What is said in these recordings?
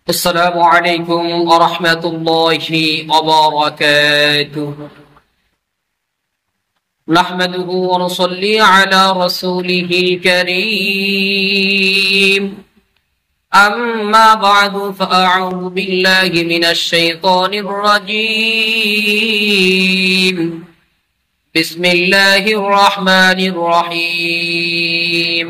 السلام عليكم ورحمة الله وبركاته. نحمده ونصلي على رسوله الكريم. أما بعد فأعوذ بالله من الشيطان الرجيم. بسم الله الرحمن الرحيم.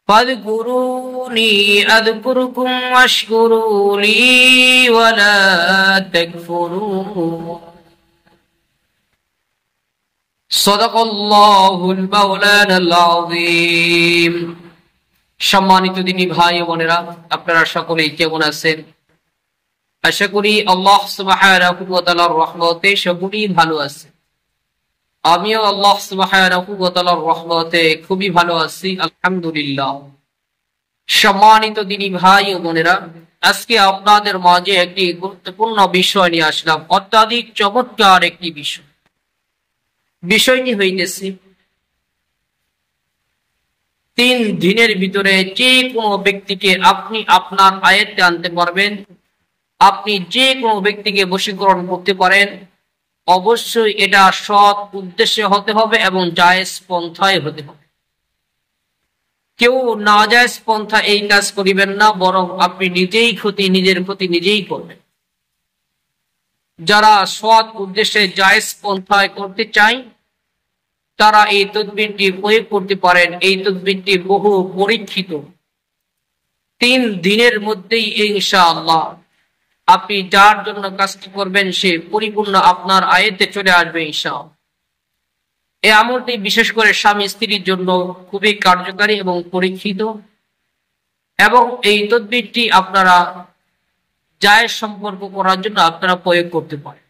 فاذكروني أذكركم واشكروا لي ولا تكفرون. صدق الله المولانا العظيم. সম্মানিত দিনী ভাই ও বোনেরা, আপনারা সকলেই কেমন আছেন? আশা করি আল্লাহ সুবহানাহু ওয়া তাআলার রহমতে সকলেই ভালো আছে। আমিও আল্লাহ সুবহানাহু ওয়া তাআলার রহমতে খুবই ভালো আছি, আলহামদুলিল্লাহ। সম্মানিত দিনী ভাই ও বোনেরা, আজকে আপনাদের মাঝে একটি গুরুত্বপূর্ণ বিষয় নিয়ে আসলাম, অত্যাধিক চমৎকার একটি বিষয়। বিষয়টি হইতেছে 3 দিনের ভিতরে যে কোনো ব্যক্তিকে আপনি আপনার আয়ত্তে আনতে পারবেন, আপনি যে কোনো ব্যক্তিকে বশীকরণ করতে পারেন। অবশ্যই এটা সৎ উদ্দেশ্যে হতে হবে এবং জায়েজ পন্থায় হতে হবে। কেউ নাজায়েজ পন্থা এই কাজ করিবেন না, বরং আপনি নিজের ক্ষতি নিজেই করবেন। যারা সৎ উদ্দেশ্যে জায়েজ পন্থায় করতে চায় তারা এই তদবিরটি প্রয়োগ করতে পারেন। এই তদবিরটি বহু পরীক্ষিত। 3 দিনের মধ্যেই ইনশাআল্লাহ আপনি যার জন্য কাজটি করবেন সে পরিপূর্ণ আপনার আয়ত্তে চলে আসবে ইনশাআল্লাহ। এই আমলটি বিশেষ করে স্বামী স্ত্রীর জন্য খুবই কার্যকারী এবং পরীক্ষিত, এবং এই তদবিরটি আপনারা জায়েজ সম্পর্ক করার জন্য আপনারা প্রয়োগ করতে পারেন।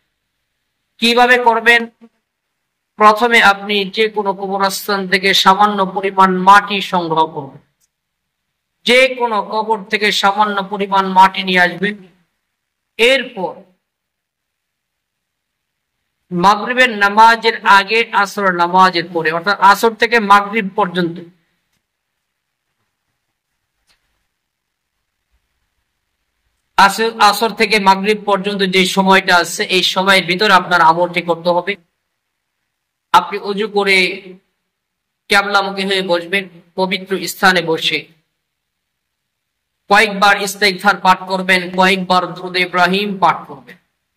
কিভাবে করবেন? প্রথমে আপনি যে কোনো কবরস্থান থেকে সামান্য পরিমাণ মাটি সংগ্রহ করবেন। যে কোনো কবর থেকে সামান্য পরিমাণ মাটি নিয়ে আসবেন। এরপর মাগরিবের নামাজের আগে আসর নামাজের পরে, অর্থাৎ আসর থেকে মাগরিব পর্যন্ত আসর থেকে মাগরিব পর্যন্ত যে সময়টা আছে এই সময়ের ভিতরে আপনার আমলটি করতে হবে। আপনি ওযু করে কিবলামুখী হয়ে বসবেন। পবিত্র স্থানে বসে কয়েকবার ইস্তিগফার পাঠ করবেন, কয়েকবার দুরূদ ইব্রাহিম পাঠ করবেন।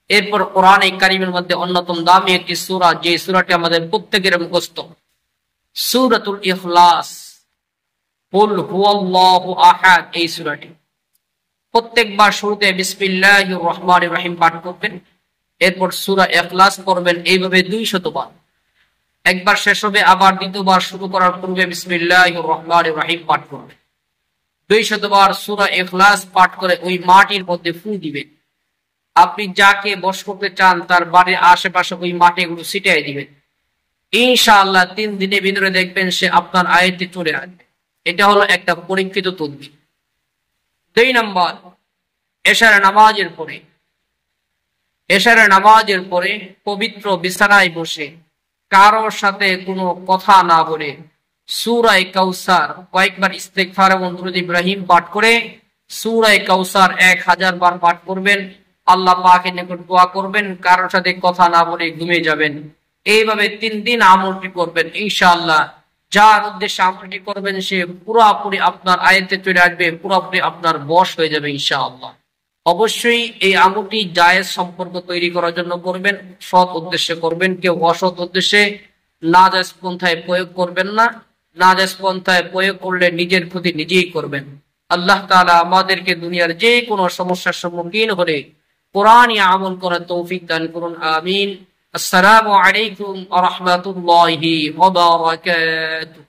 এরপর কোরআনে কারীমের মধ্যে অন্যতম দামি একটি সূরা, যে সূরাটি আমাদের প্রত্যেকের মুখস্থ, সূরাতুল ইখলাস, কুল হুয়াল্লাহু আহাদ। এই সূরাটি প্রত্যেকবার শুরুতে বিসমিল্লাহির রহমানির রহিম পাঠ করবেন, এরপর সূরা ইখলাস পড়বেন, এইভাবে 200 বার। একবার শেষ হবে, আবার দ্বিতীয়বার শুরু করার পূর্বে বিসমিল্লাহির রহমানির রহিম পাঠ করবেন। 200 বার সূরা ইখলাস পাঠ করে ওই মাটির মধ্যে ফু দিবেন। আপনি যাকে বশ করতে চান তার বাড়ির আশেপাশে ওই মাটিগুলো ছিটিয়ে দিবেন। ইনশাআল্লাহ 3 দিনের ভিতরে দেখবেন সে আপনার আয়ত্তে চলে আসবে। এটা হলো একটা পরীক্ষিত তদবির। 2 নম্বর, এশার নামাজের পরে পবিত্র বিছানায় বসে কারোর সাথে কোনো কথা না বলে সূরা কাউসার কয়েকবার ইস্তিগফার এবং দুরূদ ইব্রাহিম পাঠ করে সূরা কাউসার 1000 বার পাঠ করবেন। আল্লাহ পাকের নিকট দোয়া করবেন, কারোর সাথে কথা না বলে ঘুমিয়ে যাবেন। এইভাবে 3 দিন আমলটি করবেন ইনশাআল্লাহ। যার উদ্দেশ্যে আমলটি করবেন সে পুরোপুরি আপনার আয়ত্তে চলে আসবে, পুরোপুরি আপনার বশ হয়ে যাবে ইনশাআল্লাহ। অবশ্যই এই আমলটি জায়েজ সম্পর্ক তৈরি করার জন্য করবেন, সৎ উদ্দেশ্যে করবেন। কেউ অসৎ উদ্দেশ্যে নাজায়েজ পন্থায় প্রয়োগ করবেন না। নাজায়েজ পন্থায় প্রয়োগ করলে নিজের ক্ষতি নিজেই করবেন। আল্লাহ তাআলা আমাদেরকে দুনিয়ার যে কোনো সমস্যার সম্মুখীন হলে কোরআনী আমল করার তৌফিক দান করুন, আমিন। আসসালামু আলাইকুম ওয়া রাহমাতুল্লাহি ওয়া বারাকাতুহু।